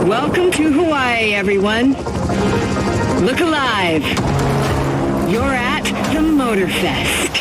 Welcome to Hawaii, everyone. Look alive. You're at the Motorfest.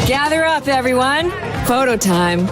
Gather up, everyone. Photo time.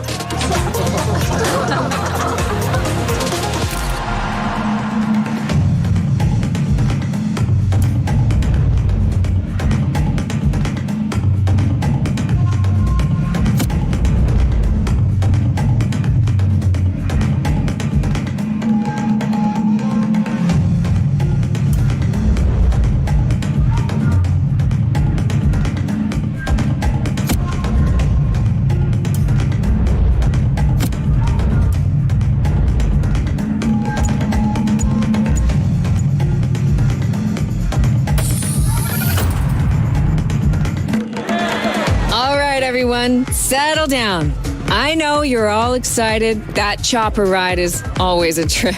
Everyone, settle down. I know you're all excited. That chopper ride is always a trip.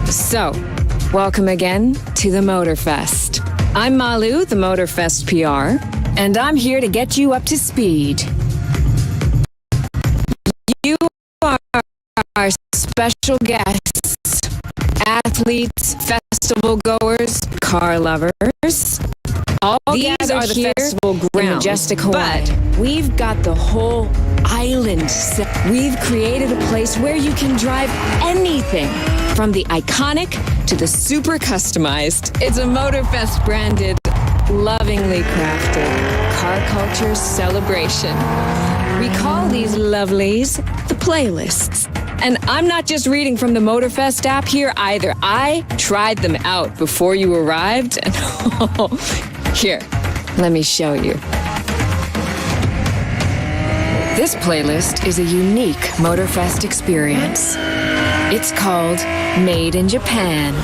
So, welcome again to the Motorfest. I'm Malu, the Motorfest PR, and I'm here to get you up to speed. You are our special guests, athletes, festival goers, car lovers. All these are the festival grounds in majestic Hawaii. But we've got the whole island set. We've created a place where you can drive anything, from the iconic to the super customized. It's a Motorfest branded, lovingly crafted car culture celebration. We call these lovelies the playlists. And I'm not just reading from the Motorfest app here either. I tried them out before you arrived, and here, let me show you. This playlist is a unique Motorfest experience. It's called Made in Japan.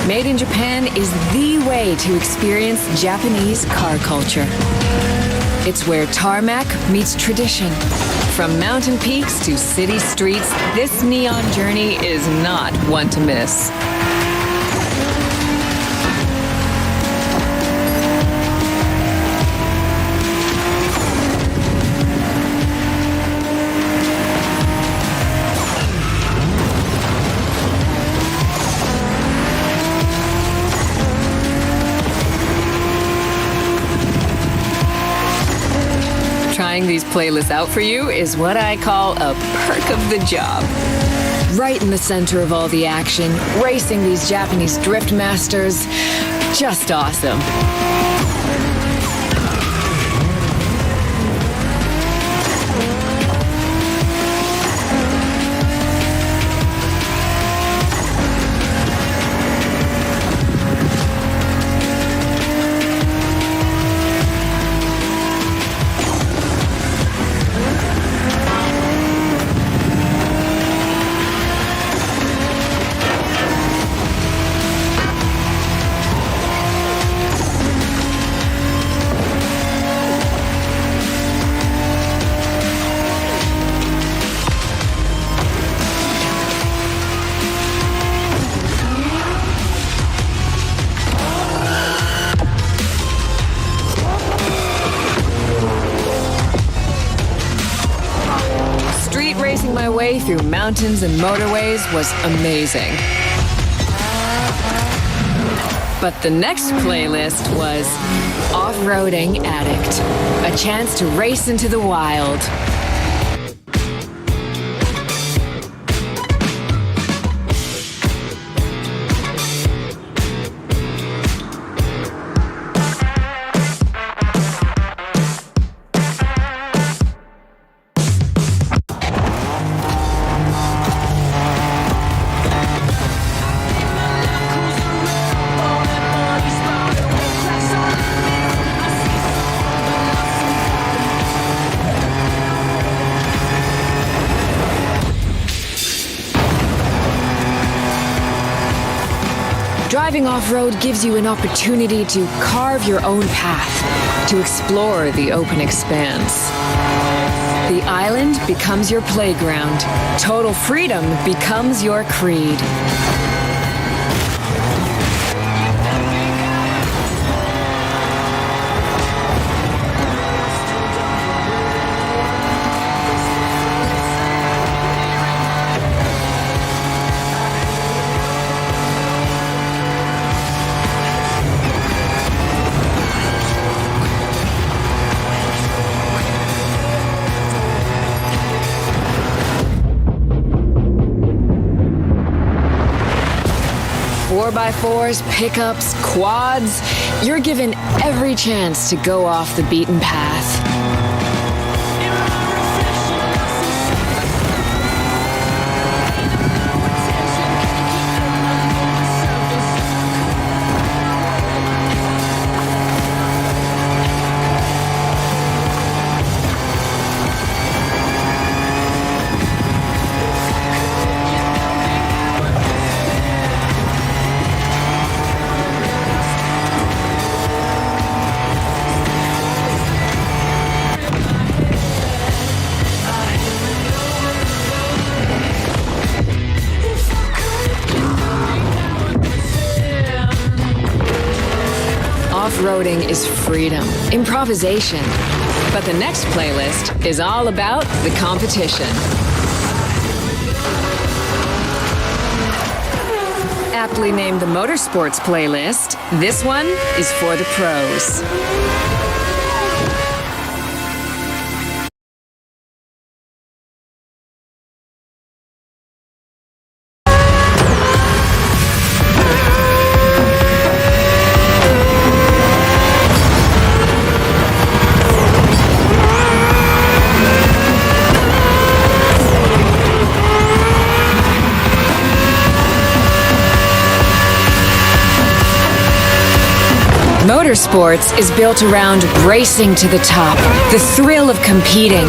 Made in Japan is the way to experience Japanese car culture. It's where tarmac meets tradition. From mountain peaks to city streets, this neon journey is not one to miss. Trying these playlists out for you is what I call a perk of the job. Right in the center of all the action, racing these Japanese drift masters, just awesome. Racing my way through mountains and motorways was amazing. But the next playlist was Off-Roading Addict, a chance to race into the wild. Driving off-road gives you an opportunity to carve your own path, to explore the open expanse. The island becomes your playground. Total freedom becomes your creed. Four by fours, pickups, quads, you're given every chance to go off the beaten path. Off-roading is freedom, improvisation. But the next playlist is all about the competition. Aptly named the Motorsports playlist, this one is for the pros. Motorsports is built around racing to the top, the thrill of competing,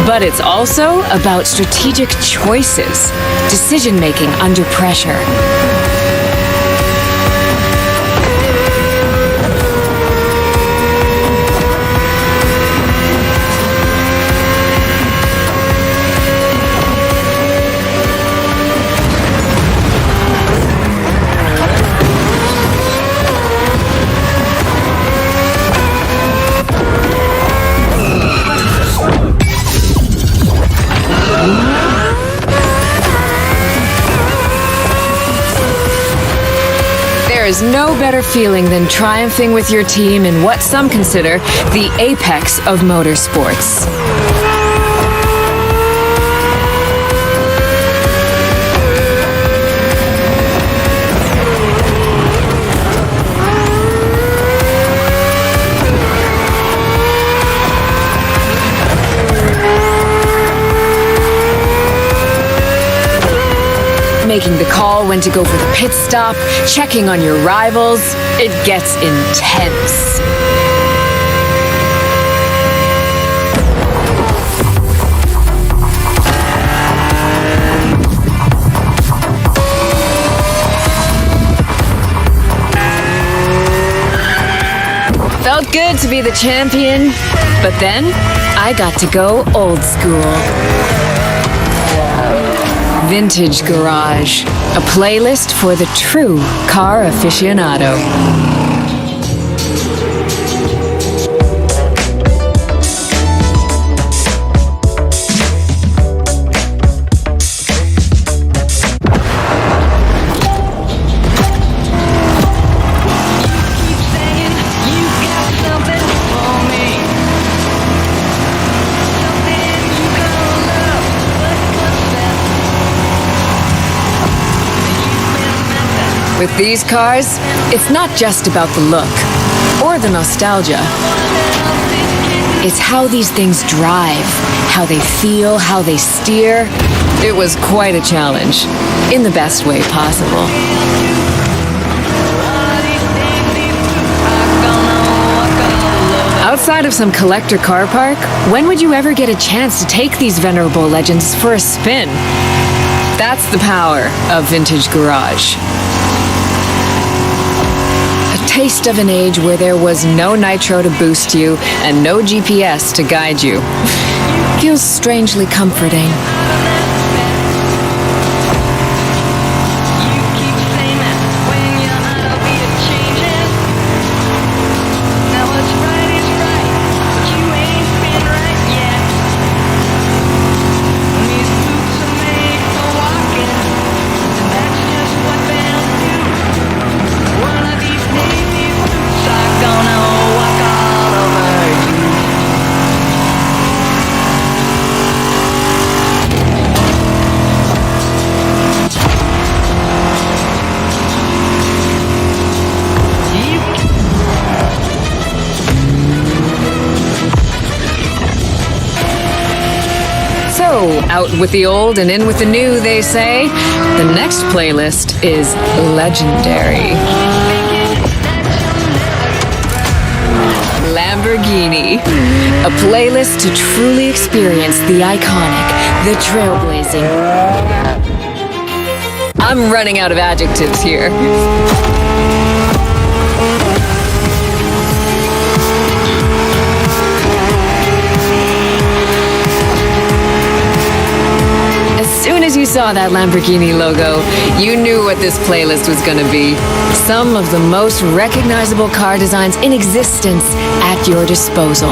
but it's also about strategic choices, decision-making under pressure. is no better feeling than triumphing with your team in what some consider the apex of motorsports. Making the call when to go for the pit stop, checking on your rivals, it gets intense. Felt good to be the champion, but then I got to go old school. Vintage Garage, a playlist for the true car aficionado. With these cars, it's not just about the look or the nostalgia. It's how these things drive, how they feel, how they steer. It was quite a challenge, in the best way possible. Outside of some collector car park, when would you ever get a chance to take these venerable legends for a spin? That's the power of Vintage Garage. Taste of an age where there was no nitro to boost you and no GPS to guide you. Feels strangely comforting. Out with the old and in with the new, they say. The next playlist is legendary. Lamborghini. A playlist to truly experience the iconic, the trailblazing. I'm running out of adjectives here. As soon as you saw that Lamborghini logo, you knew what this playlist was going to be. Some of the most recognizable car designs in existence at your disposal.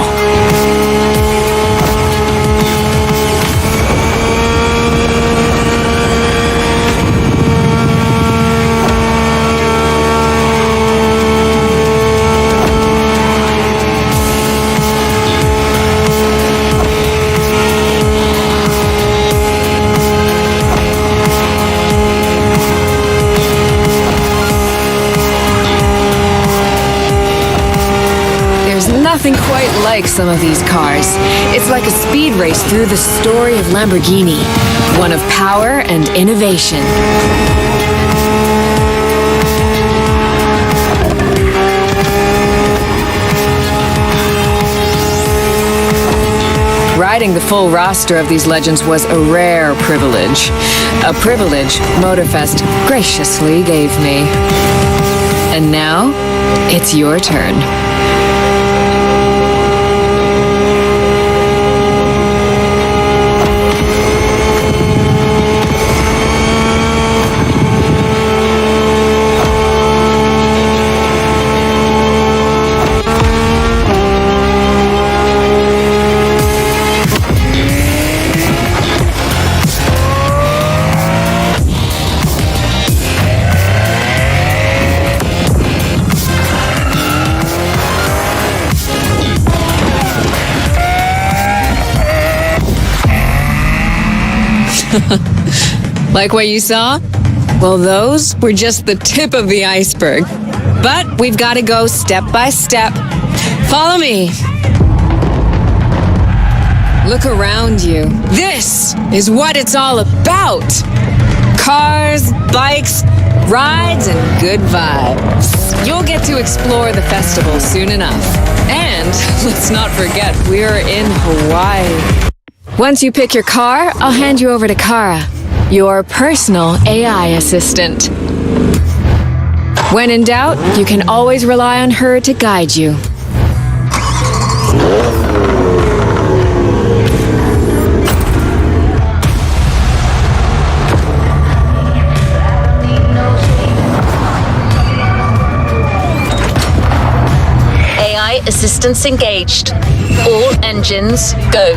Nothing quite like some of these cars. It's like a speed race through the story of Lamborghini, one of power and innovation. Riding the full roster of these legends was a rare privilege. A privilege Motorfest graciously gave me. And now, it's your turn. Like what you saw? Well, those were just the tip of the iceberg. But we've got to go step by step. Follow me. Look around you. This is what it's all about. Cars, bikes, rides, and good vibes. You'll get to explore the festival soon enough. And let's not forget, we're in Hawaii. Once you pick your car, I'll hand you over to Kara, your personal AI assistant. When in doubt, you can always rely on her to guide you. AI assistance engaged. All engines go.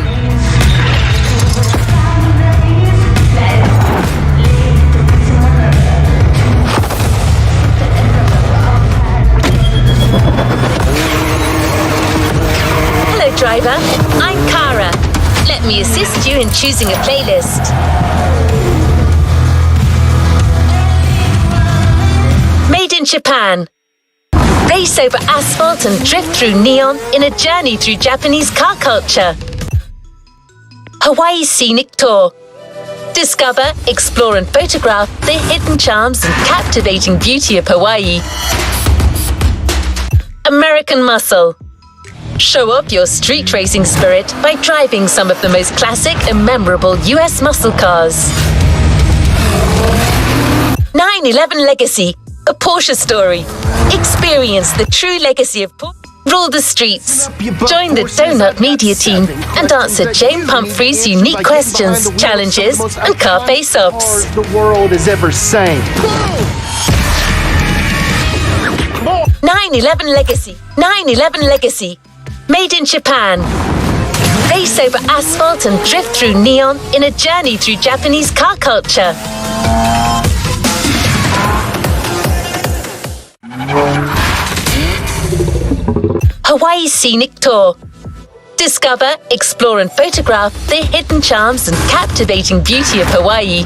Hello, driver. I'm Kara. Let me assist you in choosing a playlist. Made in Japan. Race over asphalt and drift through neon in a journey through Japanese car culture. Hawaii Scenic Tour. Discover, explore and photograph the hidden charms and captivating beauty of Hawaii. American Muscle. Show off your street racing spirit by driving some of the most classic and memorable US muscle cars. 911 Legacy, a Porsche story. Experience the true legacy of Porsche. Rule the streets. Join the Donut Media team and answer Jane Pumphrey's unique questions, challenges, and car face-offs. The world has ever seen. 911 Legacy. 911 Legacy. Made in Japan. Race over asphalt and drift through neon in a journey through Japanese car culture. Hawaii Scenic Tour. Discover, explore and photograph the hidden charms and captivating beauty of Hawaii.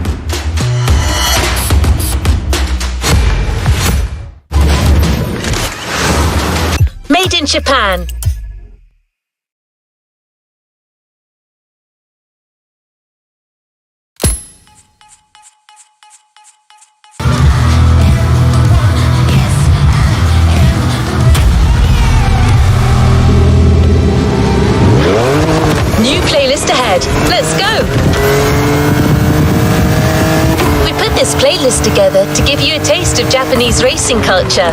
Made in Japan. New playlist ahead. Let's go! We put this playlist together to give you a taste of Japanese racing culture.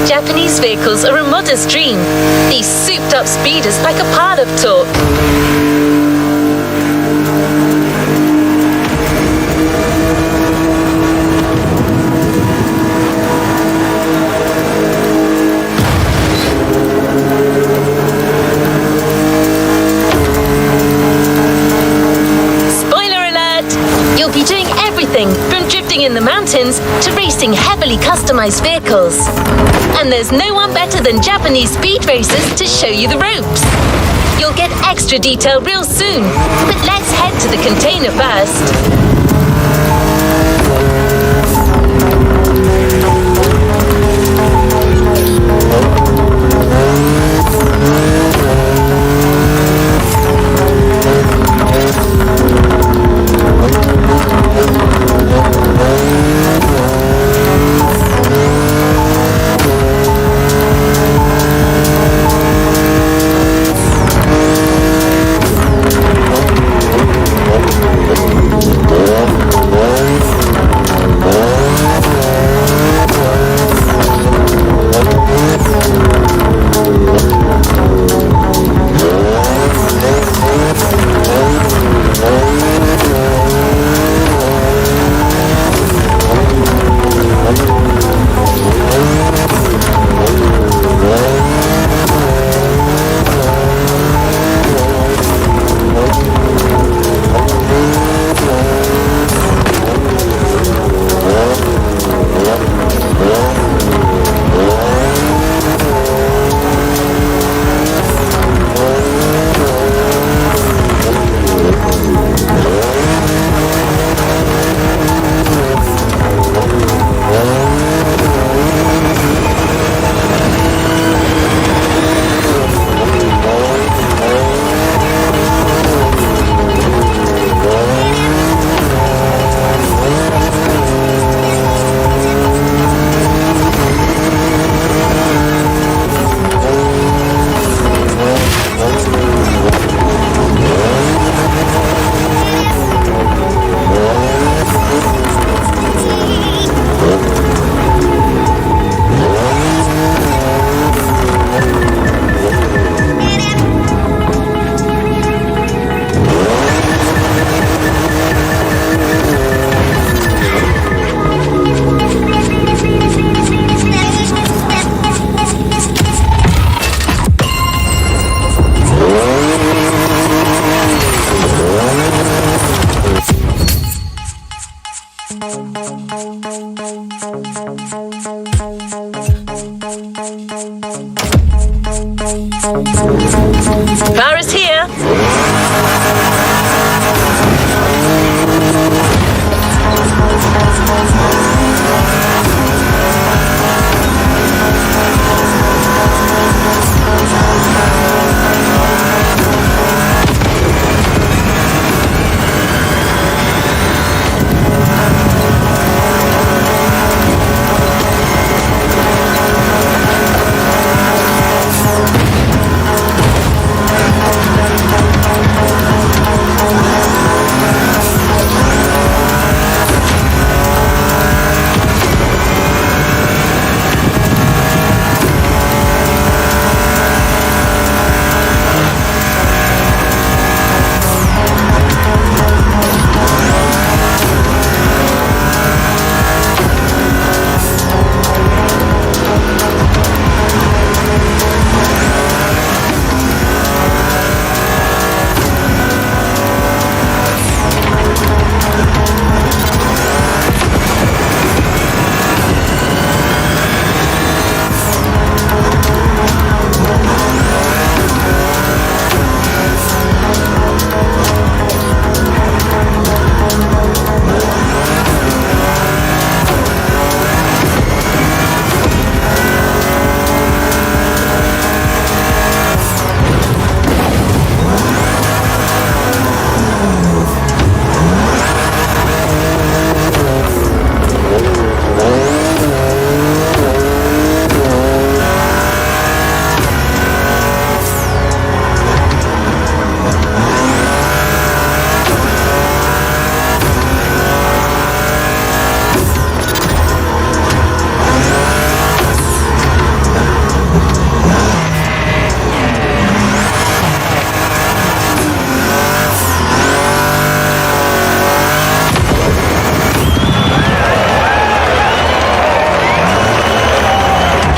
Japanese vehicles are a modest dream. These souped-up speeders pack a pile of torque. Spoiler alert! You'll be doing everything from drifting in the mountains to racing heavily customized vehicles. And there's no one better than Japanese speed racers to show you the ropes. You'll get extra detail real soon, but let's head to the container first.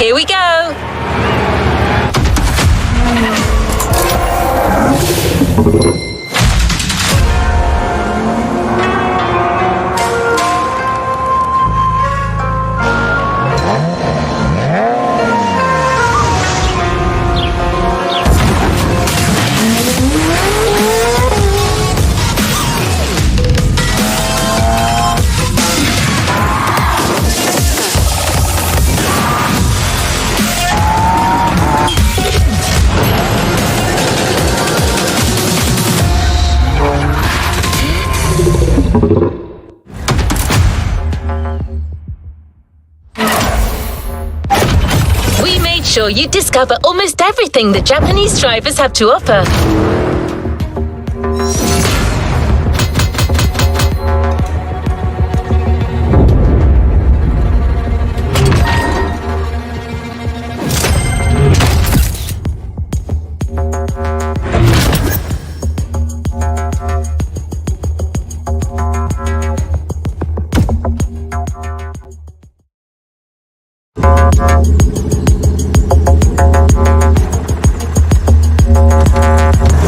Here we go. We made sure you discover almost everything the Japanese drivers have to offer.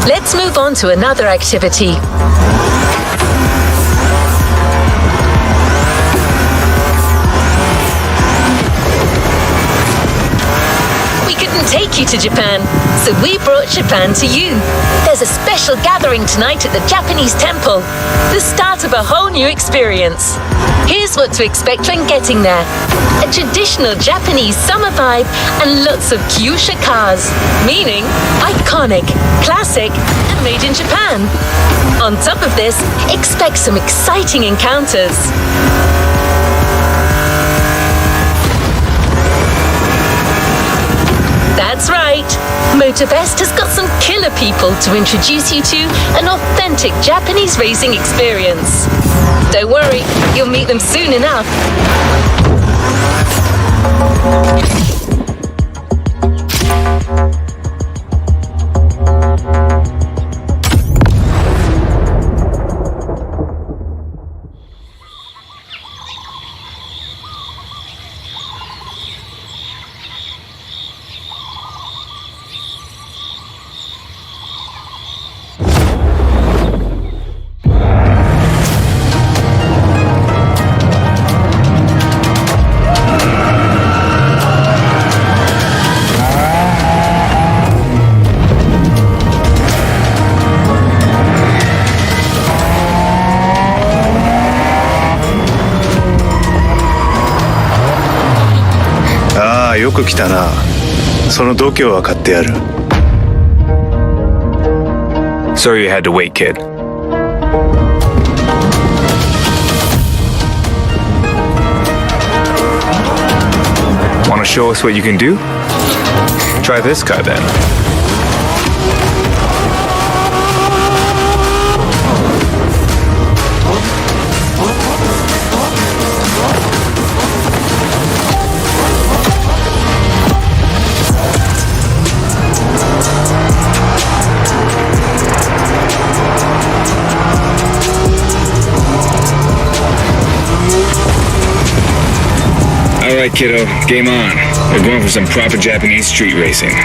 Let's move on to another activity. We couldn't take you to Japan, so we brought Japan to you. There's a special gathering tonight at the Japanese temple, the start of a whole new experience. Here's what to expect when getting there. A traditional Japanese summer vibe and lots of kyusha cars, meaning iconic, classic, and made in Japan. On top of this, expect some exciting encounters. That's right. Motorfest has got some killer people to introduce you to an authentic Japanese racing experience. Don't worry, you'll meet them soon enough. Ah, よく来たな。その度胸は買ってやる。Sorry you had to wait, kid. Want to show us what you can do? Try this car then. Alright, kiddo, game on. We're going for some proper Japanese street racing.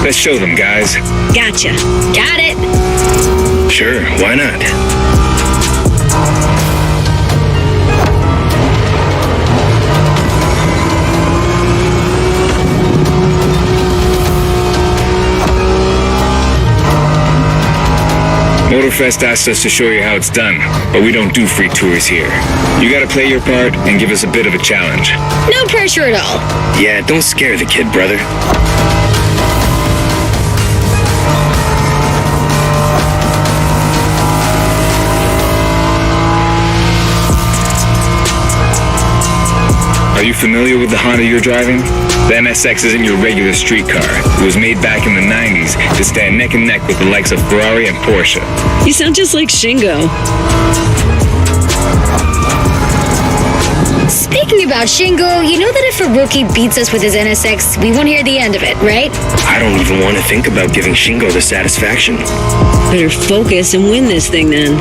Let's show them, guys. Gotcha. Got it. Sure, why not? Motorfest asked us to show you how it's done, but we don't do free tours here. You gotta play your part and give us a bit of a challenge. No pressure at all. Yeah, don't scare the kid, brother. Are you familiar with the Honda you're driving? The NSX isn't your regular street car. It was made back in the 90s to stand neck and neck with the likes of Ferrari and Porsche. You sound just like Shingo. Speaking about Shingo, you know that if a rookie beats us with his NSX, we won't hear the end of it, right? I don't even want to think about giving Shingo the satisfaction. Better focus and win this thing then.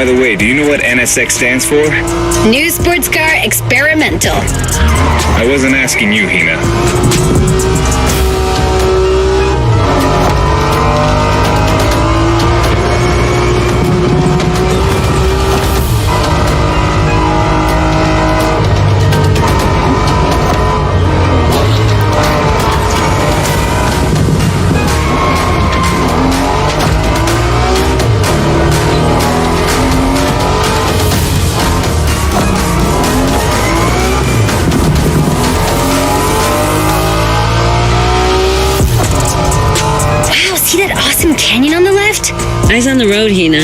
By the way, do you know what NSX stands for? New sports car experimental. I wasn't asking you, Hina. See that awesome canyon on the left? Eyes on the road, Hina.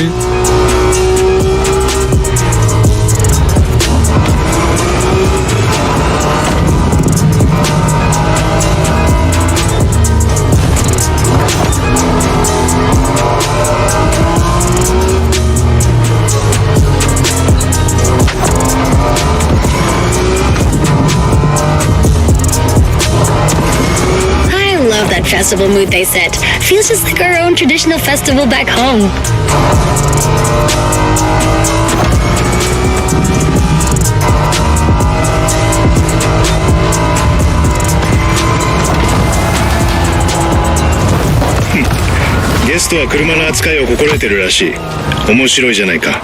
Festival mood they set. Feels just like our own traditional festival back home.ゲストは車の扱いを心得てるらしい。面白いじゃないか。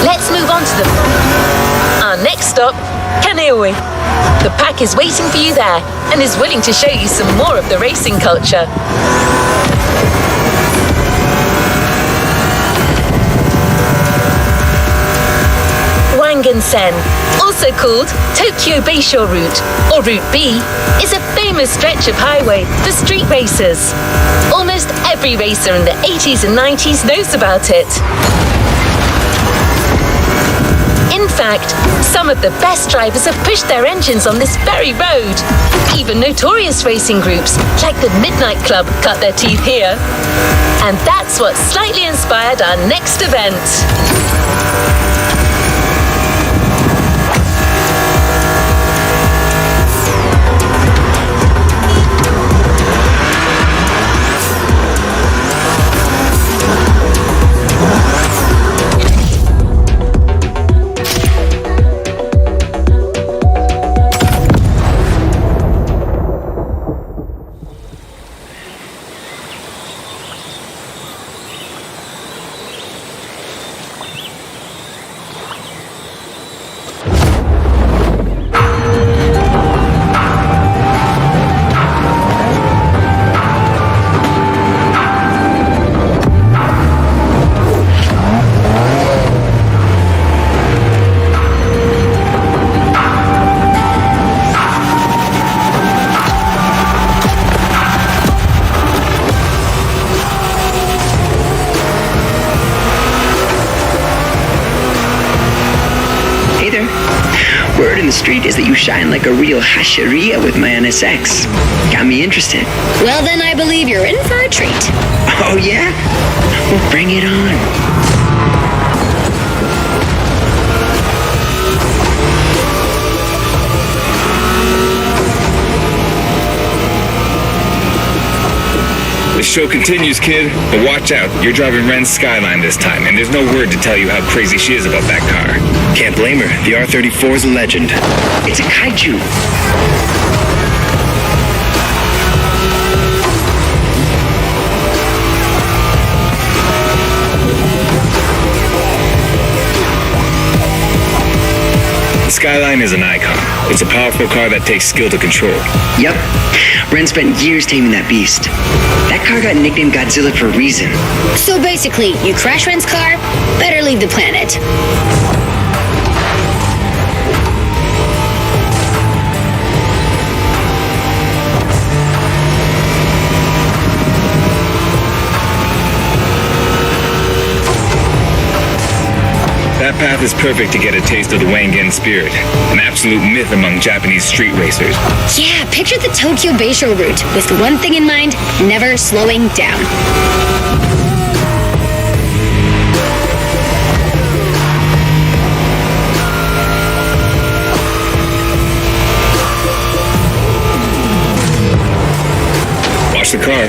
Let's move on to our next stop, Kaneohe. The pack is waiting for you there and is willing to show you some more of the racing culture. Wangan-sen, also called Tokyo Bayshore Route or Route B, is a famous stretch of highway for street racers. Almost every racer in the 80s and 90s knows about it. In fact, some of the best drivers have pushed their engines on this very road. Even notorious racing groups like the Midnight Club cut their teeth here. And that's what slightly inspired our next event. Word in the street is that you shine like a real hasheria with my NSX. Got me interested. Well, then I believe you're in for a treat. Oh, yeah? Well, bring it on. The show continues, kid, but watch out. You're driving Ren's Skyline this time, and there's no word to tell you how crazy she is about that car. Can't blame her. The R34 is a legend. It's a kaiju. The Skyline is an icon. It's a powerful car that takes skill to control. Yep. Ren spent years taming that beast. That car got nicknamed Godzilla for a reason. So basically, you crash Ren's car, better leave the planet. That path is perfect to get a taste of the Wangen spirit, an absolute myth among Japanese street racers. Yeah, picture the Tokyo Beisho route, with one thing in mind, never slowing down. Watch the car.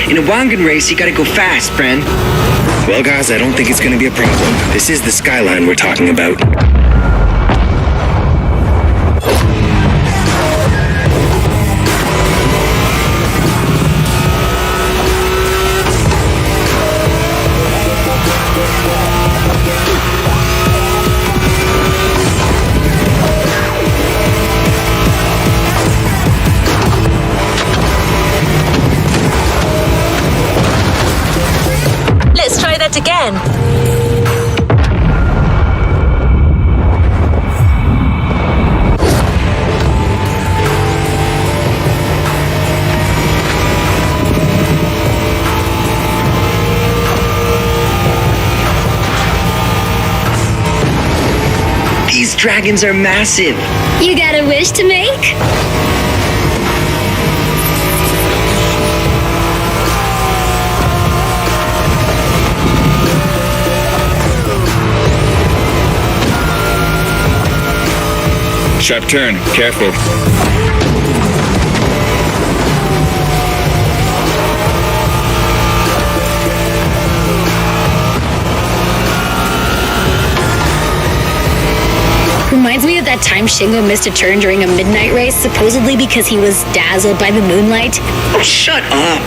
In a Wangen race, you gotta go fast, Bren. Well, guys, I don't think it's gonna be a problem. This is the skyline we're talking about. Let's try that again. These dragons are massive. You got a wish to make? Sharp turn, careful. Reminds me of that time Shingo missed a turn during a midnight race, supposedly because he was dazzled by the moonlight. Oh, shut up.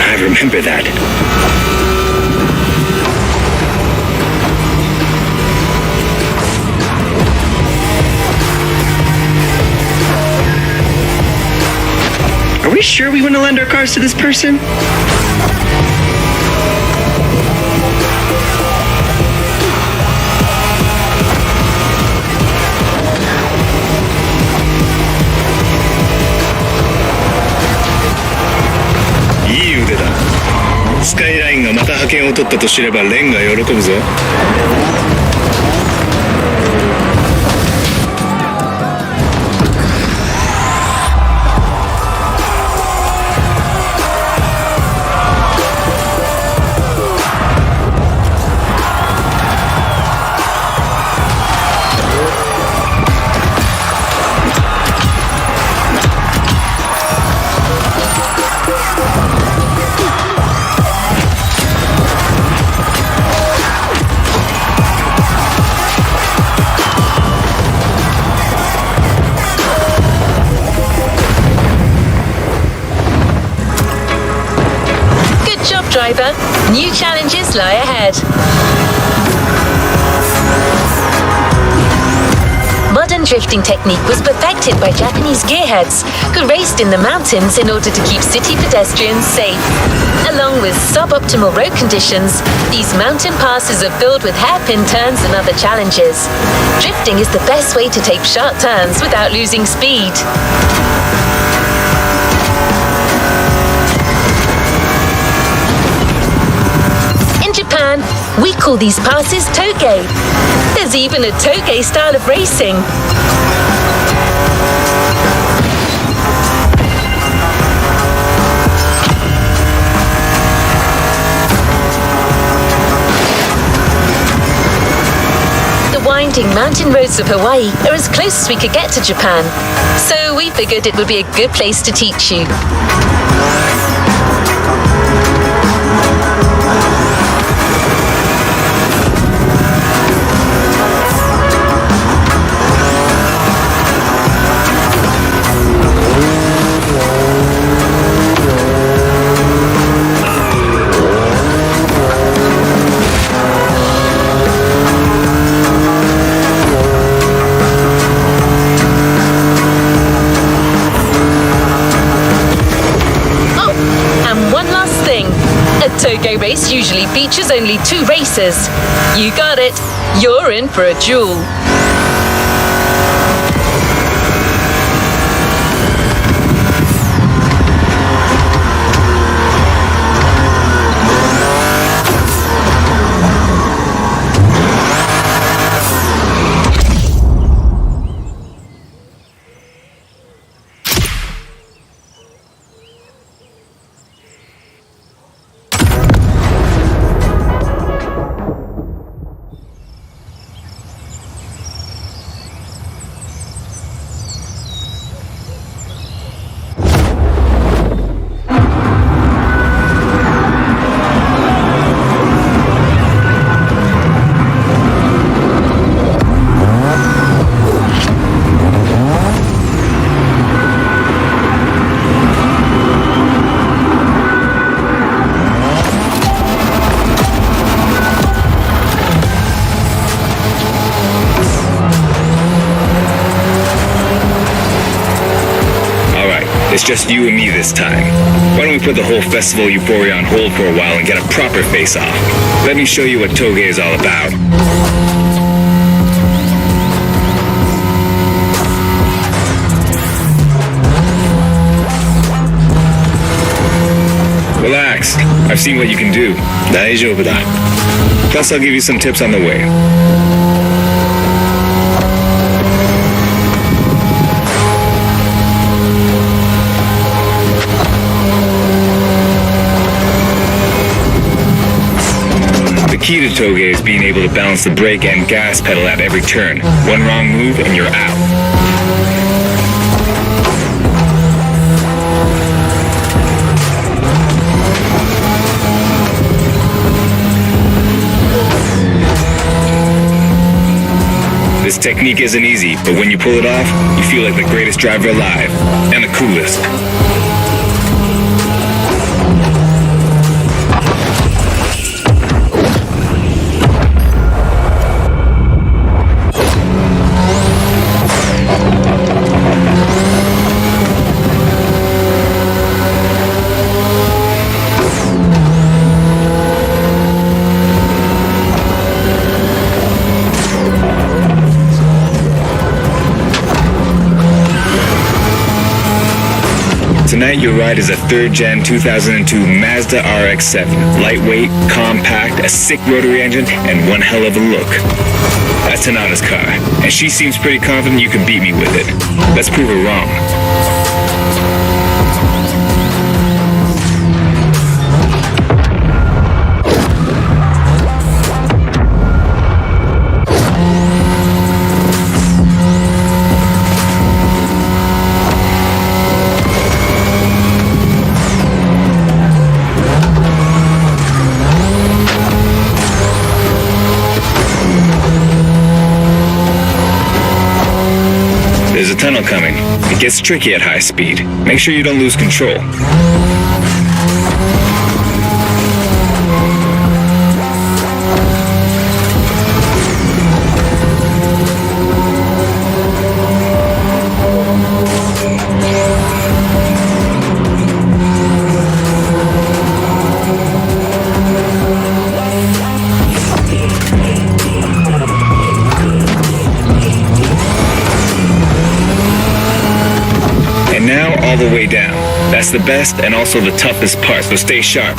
I remember that. Are we sure we want to lend our cars to this person?いい腕だ。スカイラインがまた覇権を取ったと知ればレンが喜ぶぞ。Driver, new challenges lie ahead. Modern drifting technique was perfected by Japanese gearheads who raced in the mountains in order to keep city pedestrians safe. Along with suboptimal road conditions, these mountain passes are filled with hairpin turns and other challenges. Drifting is the best way to take sharp turns without losing speed. In Japan, we call these passes toge. There's even a toge style of racing. The winding mountain roads of Hawaii are as close as we could get to Japan, so we figured it would be a good place to teach you. Toge race usually features only 2 racers. You got it. You're in for a duel. It's just you and me this time. Why don't we put the whole festival euphoria on hold for a while and get a proper face-off? Let me show you what Toge is all about. Relax. I've seen what you can do. 大丈夫だ。 Plus, I'll give you some tips on the way. The key to Toge is being able to balance the brake and gas pedal at every turn. One wrong move and you're out. This technique isn't easy, but when you pull it off, you feel like the greatest driver alive. And the coolest. Tonight your ride is a 3rd gen 2002 Mazda RX-7. Lightweight, compact, a sick rotary engine, and one hell of a look. That's Tanada's car, and she seems pretty confident you can beat me with it. Let's prove her wrong. There's a tunnel coming. It gets tricky at high speed. Make sure you don't lose control. And now all the way down. That's the best and also the toughest part, so stay sharp.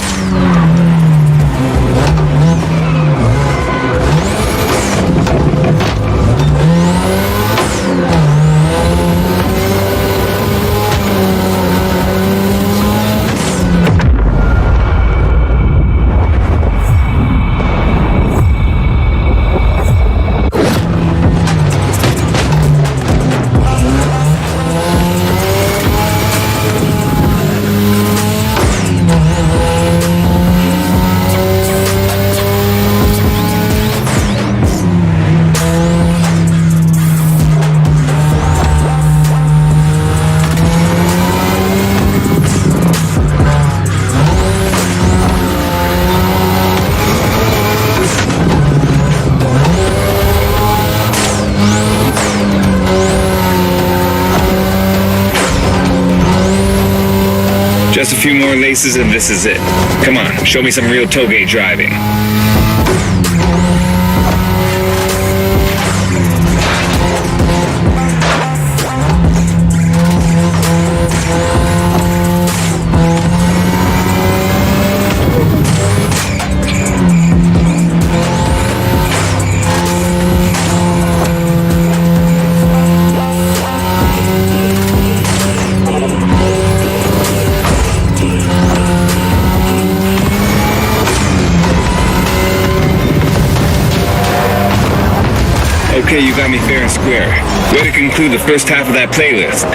Just a few more laces and this is it. Come on, show me some real toge driving. Okay, you got me fair and square. Way to conclude the first half of that playlist.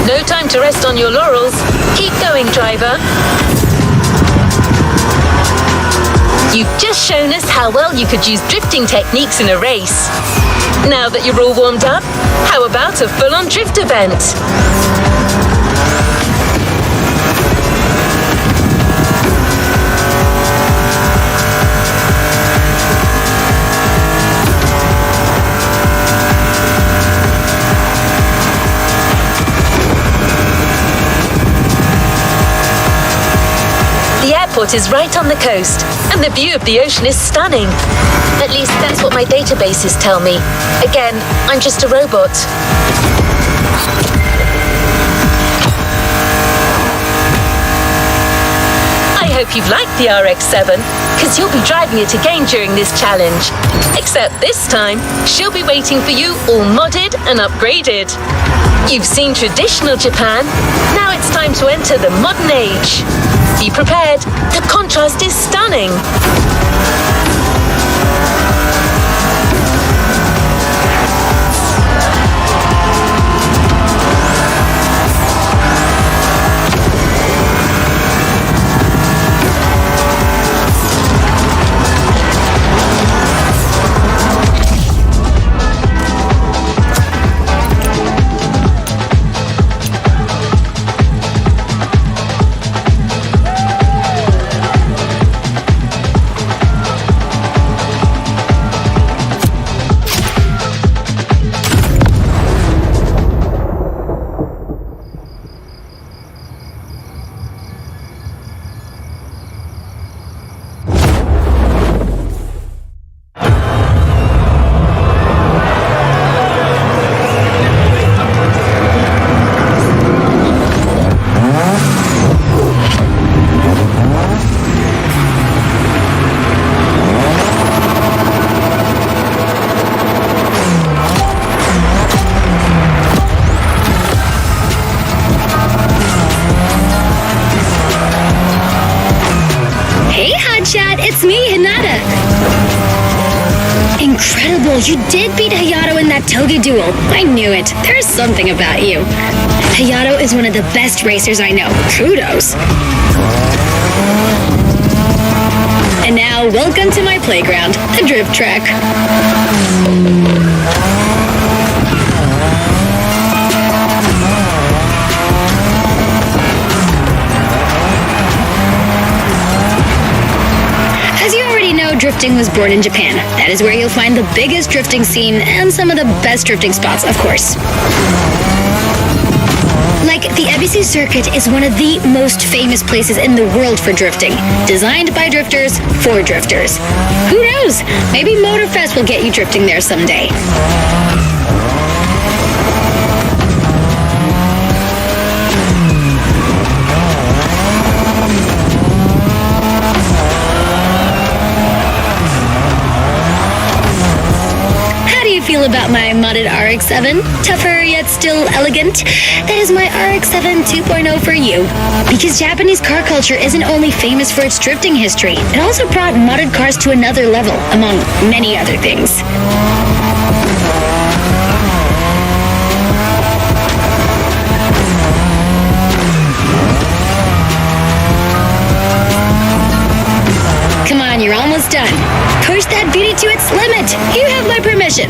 No time to rest on your laurels. Keep going, driver. You've just shown us how well you could use drifting techniques in a race. Now that you're all warmed up, how about a full-on drift event? The airport is right on the coast, and the view of the ocean is stunning. At least that's what my databases tell me. Again, I'm just a robot. I hope you've liked the RX-7, because you'll be driving it again during this challenge. Except this time, she'll be waiting for you all modded and upgraded. You've seen traditional Japan, now it's time to enter the modern age. Be prepared, the contrast is stunning. It's me, Hinata. Incredible, you did beat Hayato in that Toge duel. I knew it. There's something about you. Hayato is one of the best racers I know. Kudos. And now, welcome to my playground, the drift track. As you already know, drifting was born in Japan. That is where you'll find the biggest drifting scene and some of the best drifting spots, of course. Like, the Ebisu Circuit is one of the most famous places in the world for drifting. Designed by drifters, for drifters. Who knows? Maybe Motorfest will get you drifting there someday. Feel about my modded RX-7? Tougher yet still elegant? That is my RX-7 2.0 for you. Because Japanese car culture isn't only famous for its drifting history, it also brought modded cars to another level, among many other things. you're almost done. Push that beauty to its limit. You have my permission.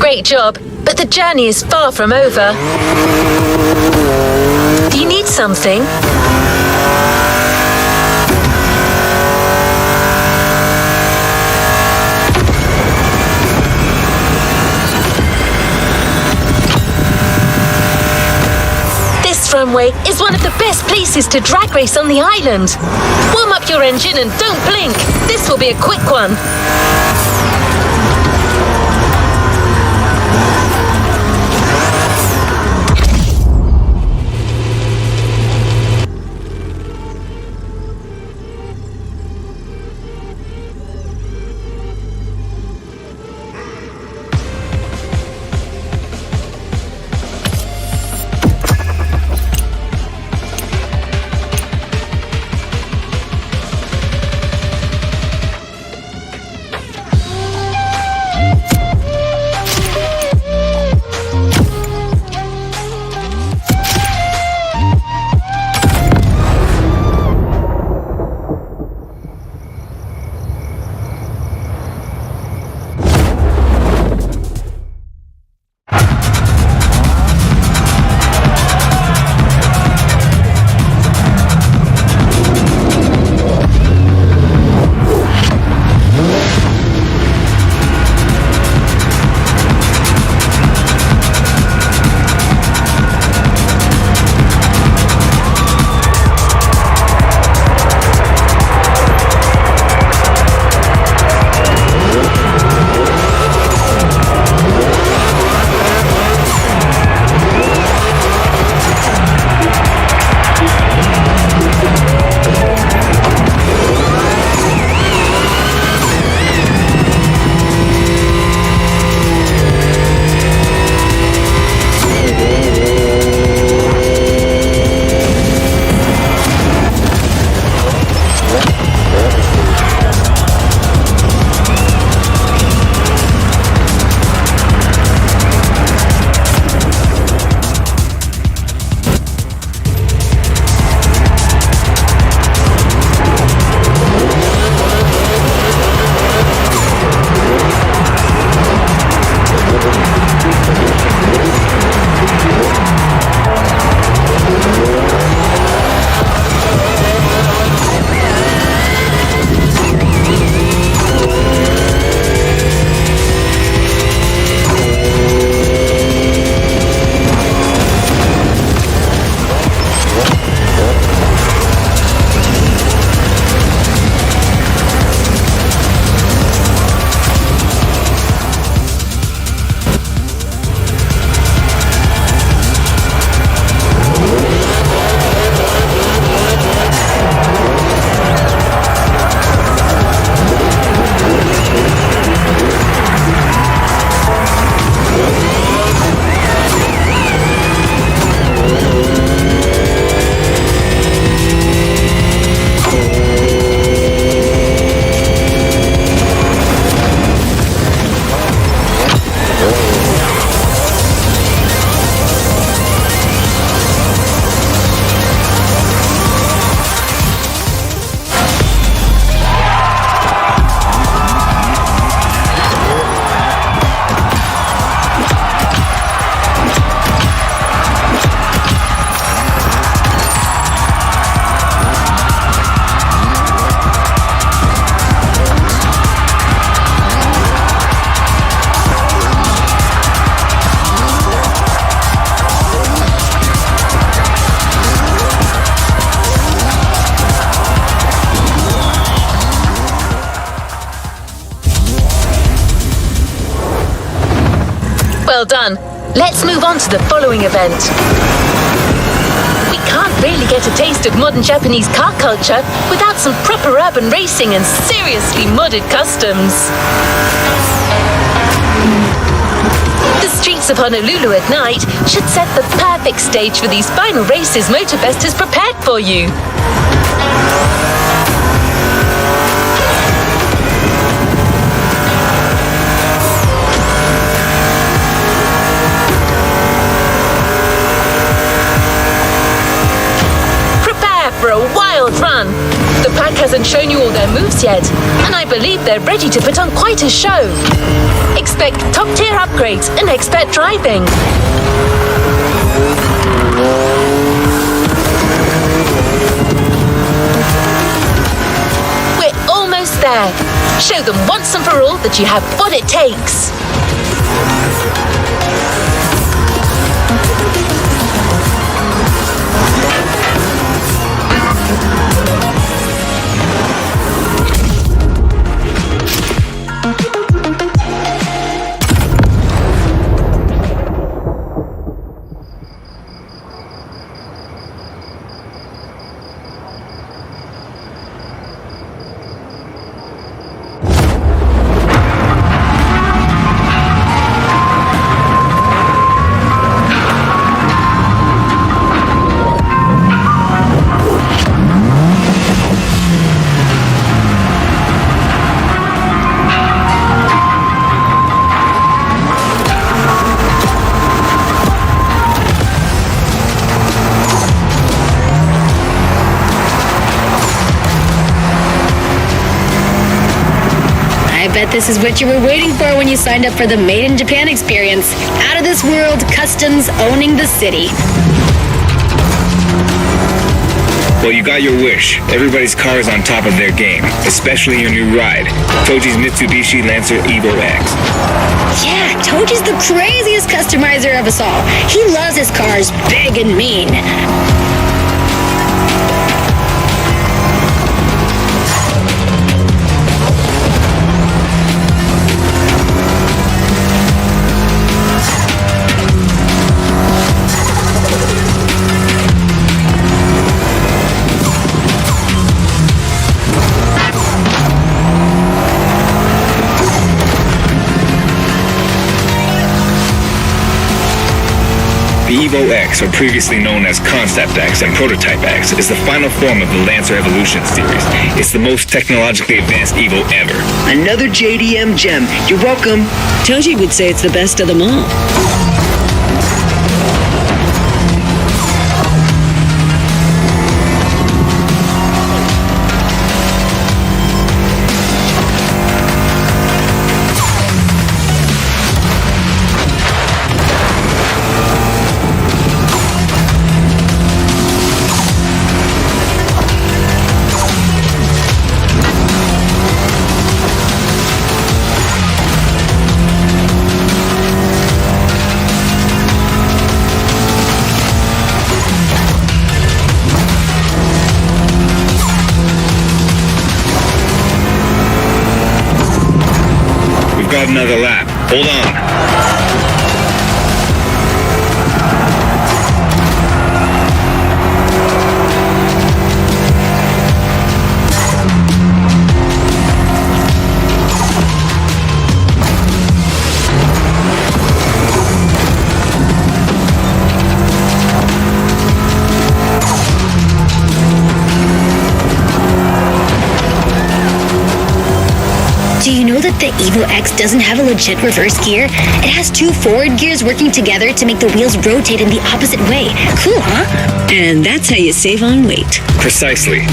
Great job, but the journey is far from over. Do you need something? This runway is one of the best places to drag race on the island. Warm up your engine and don't blink. This will be a quick one. Well done. Let's move on to the following event. We can't really get a taste of modern Japanese car culture without some proper urban racing and seriously modded customs. The streets of Honolulu at night should set the perfect stage for these final races Motorfest has prepared for you. For a wild run. The pack hasn't shown you all their moves yet, and I believe they're ready to put on quite a show. Expect top-tier upgrades and expert driving. We're almost there. Show them once and for all that you have what it takes. I bet this is what you were waiting for when you signed up for the Made in Japan experience. Out of this world customs owning the city. Well, you got your wish. Everybody's car is on top of their game, especially your new ride, Toji's Mitsubishi Lancer Evo X. Yeah, Toji's the craziest customizer of us all. He loves his cars big and mean. The Evo X, or previously known as Concept X and Prototype X, is the final form of the Lancer Evolution series. It's the most technologically advanced Evo ever. Another JDM gem. You're welcome. Toji would say it's the best of them all. Got another lap. Hold on. Do you know that the Evo X doesn't have a legit reverse gear? It has two forward gears working together to make the wheels rotate in the opposite way. Cool, huh? And that's how you save on weight. Precisely.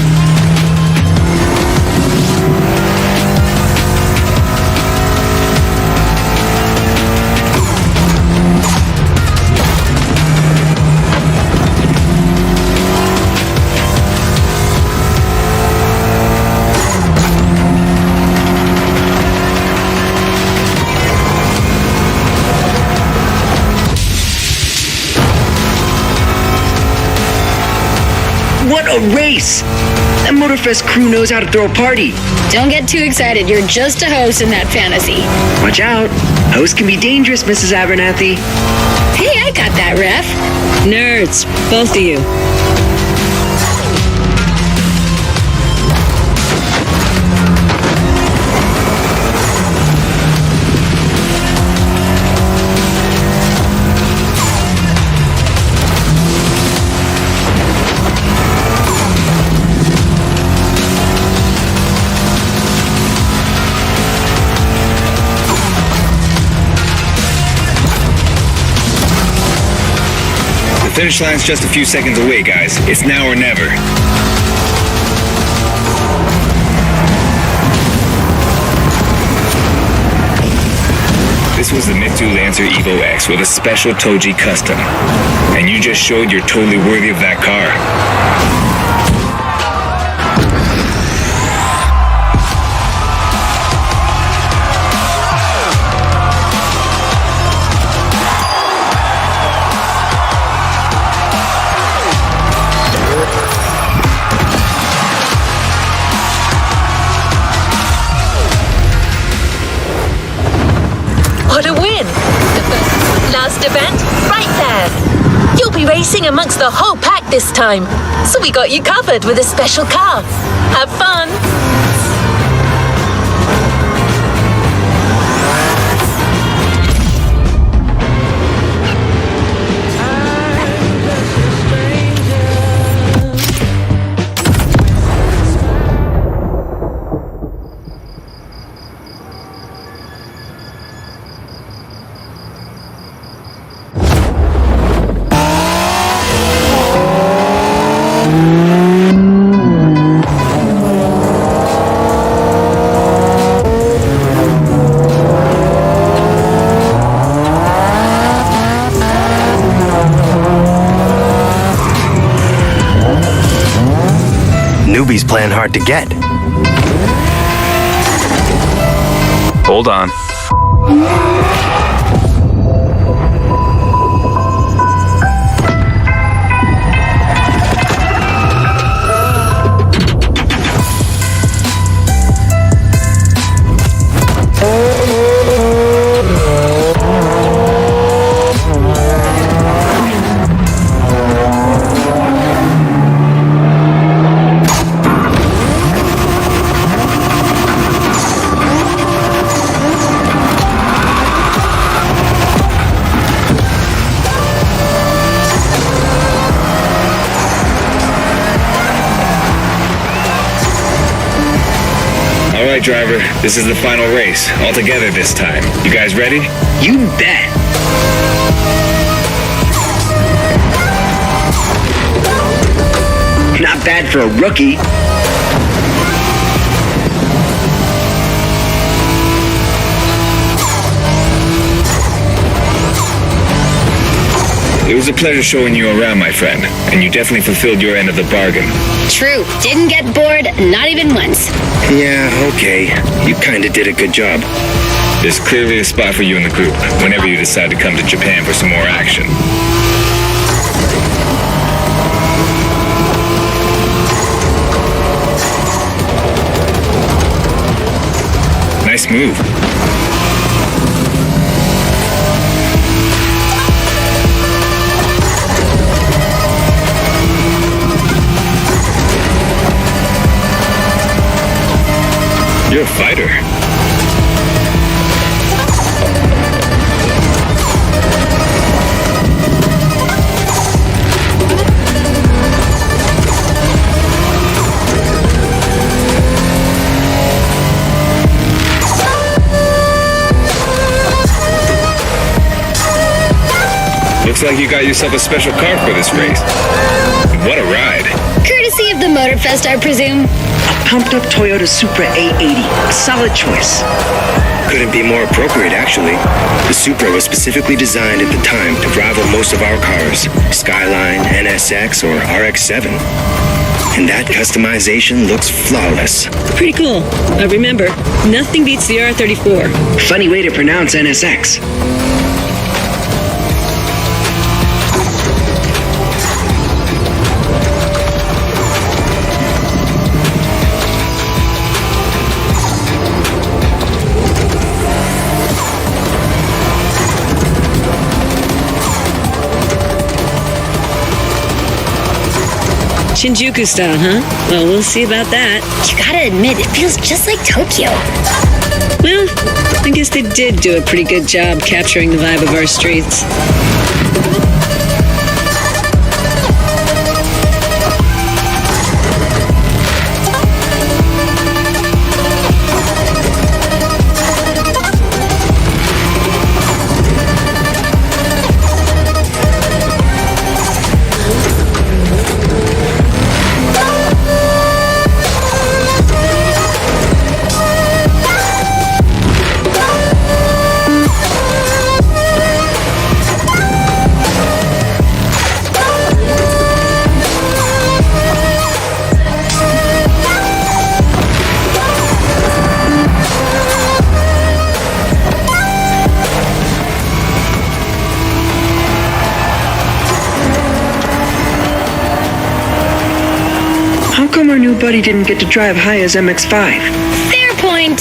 What a race! That motorfest crew knows how to throw a party. Don't get too excited. You're just a host in that fantasy. Watch out. Hosts can be dangerous, Mrs. Abernathy. Hey, I got that, Ref. Nerds, both of you. The finish line's just a few seconds away, guys. It's now or never. This was the Mitsu Lancer Evo X with a special Toji custom. And you just showed you're totally worthy of that car. What a win! Last event, right there. You'll be racing amongst the whole pack this time, so we got you covered with a special car. Have fun! Newbies playing hard to get. Hold on. All right, driver, this is the final race, all together this time. You guys ready? You bet. Not bad for a rookie. It was a pleasure showing you around, my friend, and you definitely fulfilled your end of the bargain. True. Didn't get bored, not even once. Yeah, okay. You kinda did a good job. There's clearly a spot for you in the group, whenever you decide to come to Japan for some more action. Nice move. You're a fighter. Looks like you got yourself a special car for this race. What a ride. Courtesy of the Motorfest, I presume. A pumped-up Toyota Supra A80. A solid choice. Couldn't be more appropriate, actually. The Supra was specifically designed at the time to rival most of our cars, Skyline, NSX, or RX-7. And that customization looks flawless. Pretty cool. Remember, nothing beats the R34. Funny way to pronounce NSX. Shinjuku style, huh? Well, we'll see about that. You gotta admit, it feels just like Tokyo. Well, I guess they did do a pretty good job capturing the vibe of our streets. How come our new buddy didn't get to drive high as MX-5? Fair point.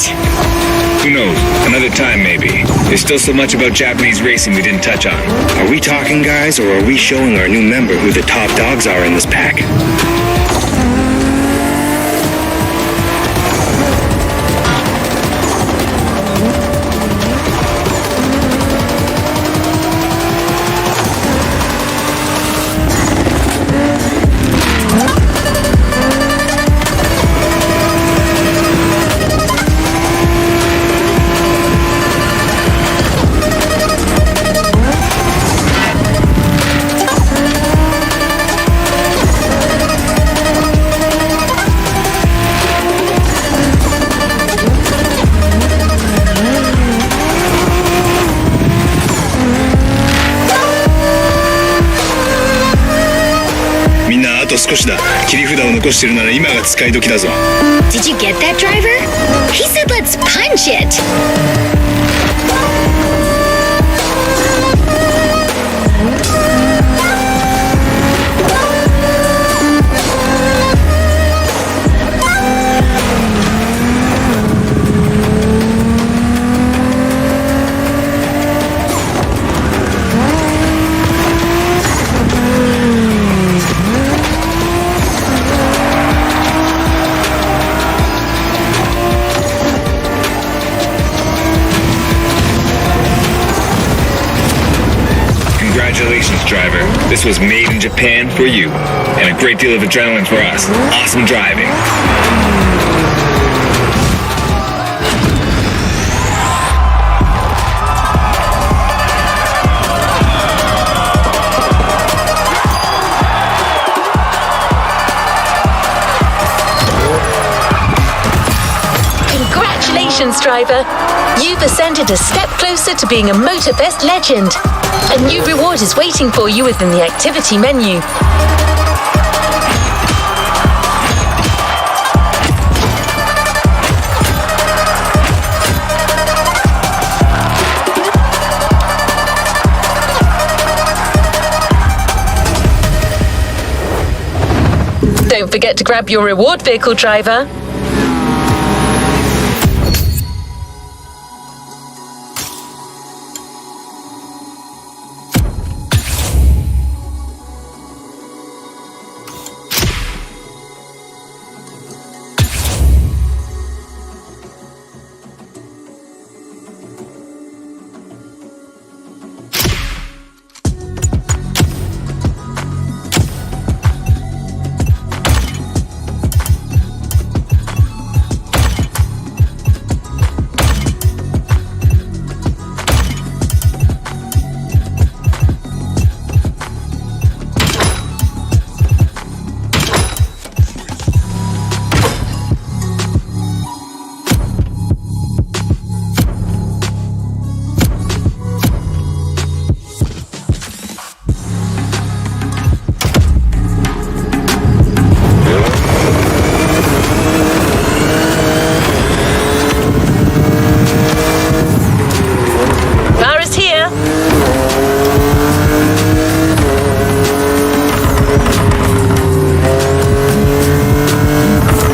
Who knows? Another time, maybe. There's still so much about Japanese racing we didn't touch on. Are we talking, guys, or are we showing our new member who the top dogs are in this pack? Did you get that, driver? He said let's punch it. Congratulations, driver. This was made in Japan for you. And a great deal of adrenaline for us. Awesome driving. Congratulations, driver. You've ascended a step closer to being a motorfest legend. A new reward is waiting for you within the activity menu. Don't forget to grab your reward vehicle, driver.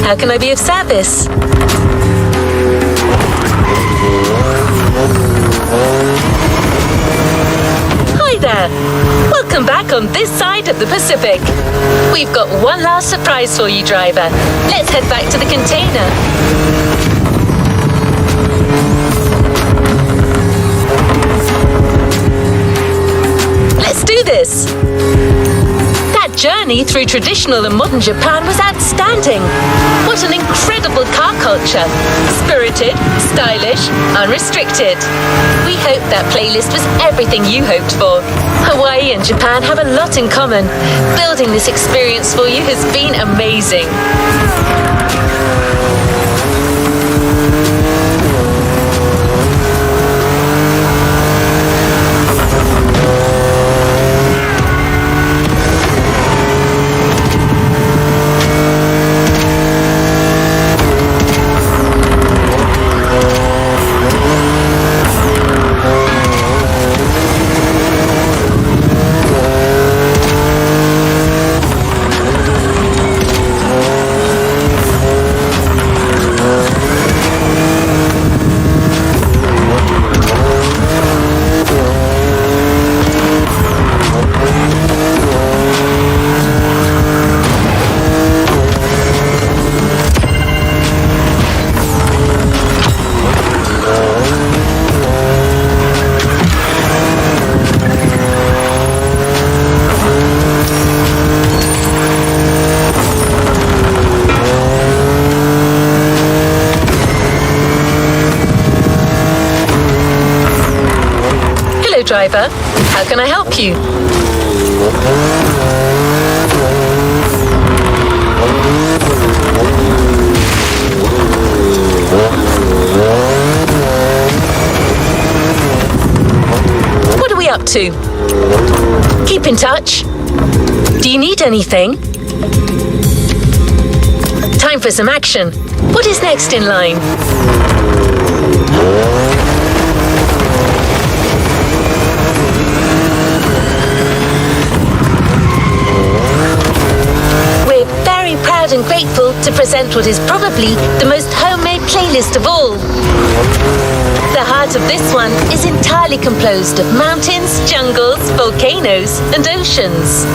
How can I be of service? Hi there. Welcome welcome back on this side of the Pacific. We've got one last surprise for you, driver. Let's head back to the container. Let's do this. That journey through traditional and modern Japan was outstanding. What an incredible car culture. Spirited, stylish, unrestricted. We hope that playlist was everything you hoped for. Hawaii and Japan have a lot in common. Building this experience for you has been amazing. Driver, how can I help you? What are we up to? Keep in touch. Do you need anything? Time for some action. What is next in line? And grateful to present what is probably the most homemade playlist of all. The heart of this one is entirely composed of mountains, jungles, volcanoes, and oceans.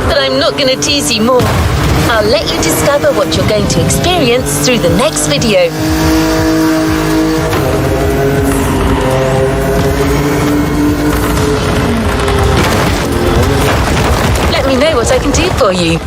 But I'm not going to tease you more. I'll let you discover what you're going to experience through the next video. Let me know what I can do for you.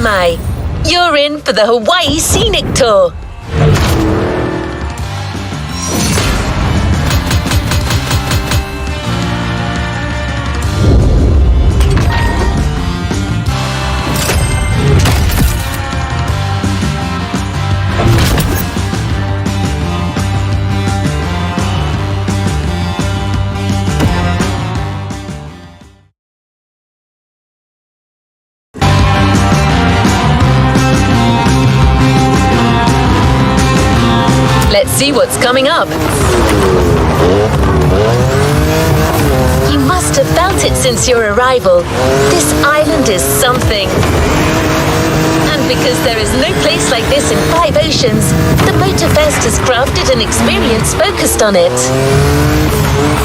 my. You're in for the Hawaii Scenic Tour. Let's see what's coming up. You must have felt it since your arrival. This island is something. And because there is no place like this in 5 oceans, the Motorfest has crafted an experience focused on it.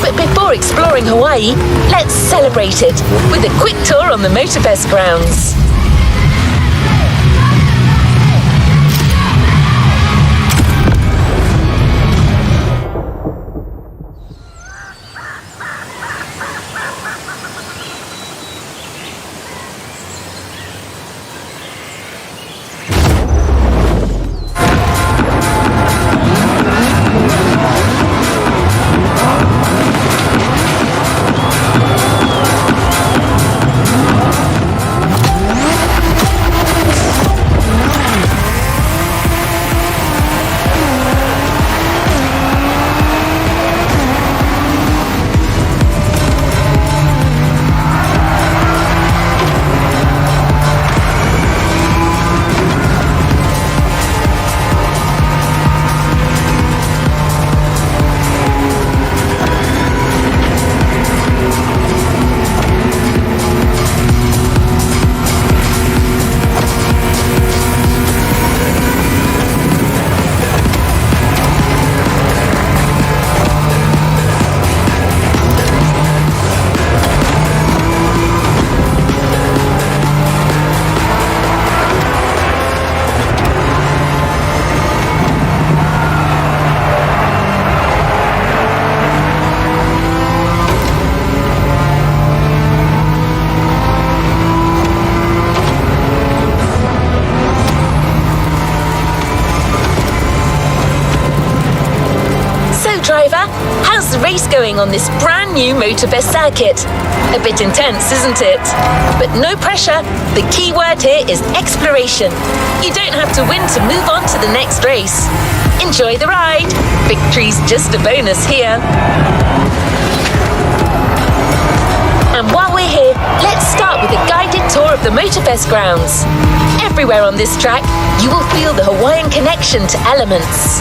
But before exploring Hawaii, let's celebrate it with a quick tour on the Motorfest grounds. Driver, how's the race going on this brand new Motorfest circuit? A bit intense, isn't it? But no pressure. The key word here is exploration. You don't have to win to move on to the next race. Enjoy the ride. Victory's just a bonus here. And while we're here, let's start with a guided tour of the Motorfest grounds. Everywhere on this track, you will feel the Hawaiian connection to elements.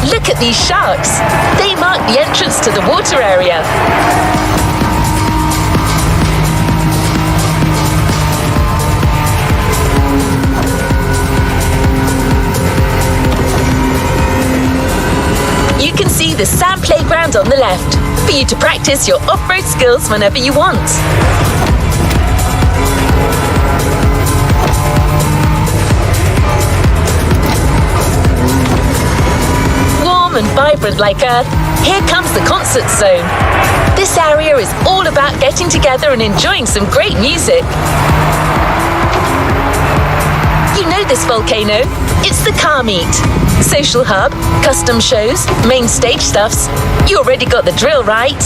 Look at these sharks. They mark the entrance to the water area. You can see the sand playground on the left for you to practice your off-road skills whenever you want. And vibrant like Earth, here comes the concert zone. This area is all about getting together and enjoying some great music. You know this volcano? It's the car meet. Social hub, custom shows, main stage stuffs. You already got the drill, right?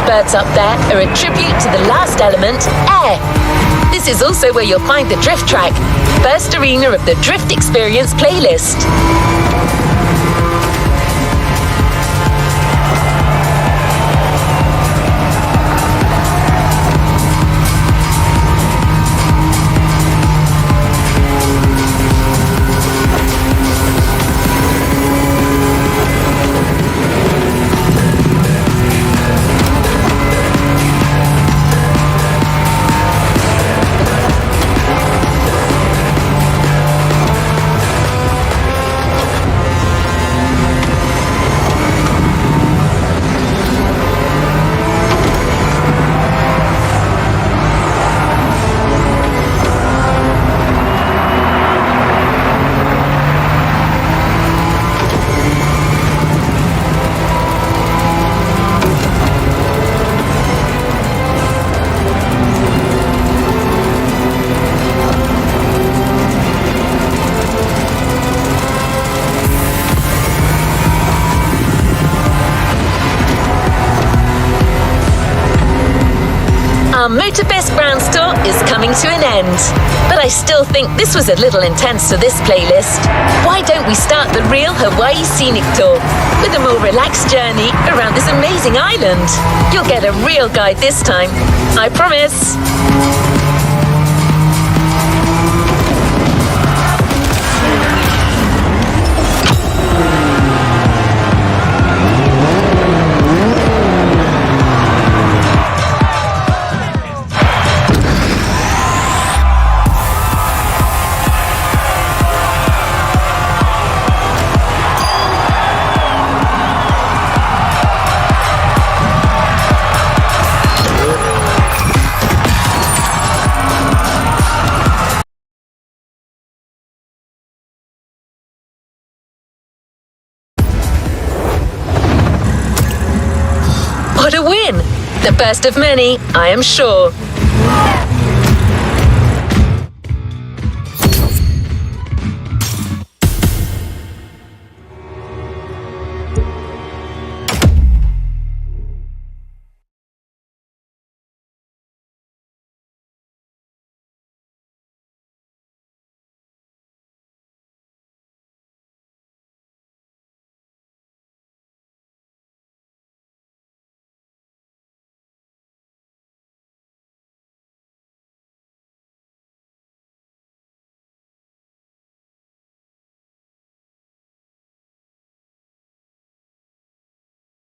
Birds up there are a tribute to the last element, air. This is also where you'll find the drift track, first arena of the Drift Experience playlist. Our Motorfest Ground Tour is coming to an end. But I still think this was a little intense for this playlist. Why don't we start the real Hawaii Scenic Tour with a more relaxed journey around this amazing island? You'll get a real guide this time, I promise. What a win! The first of many, I am sure.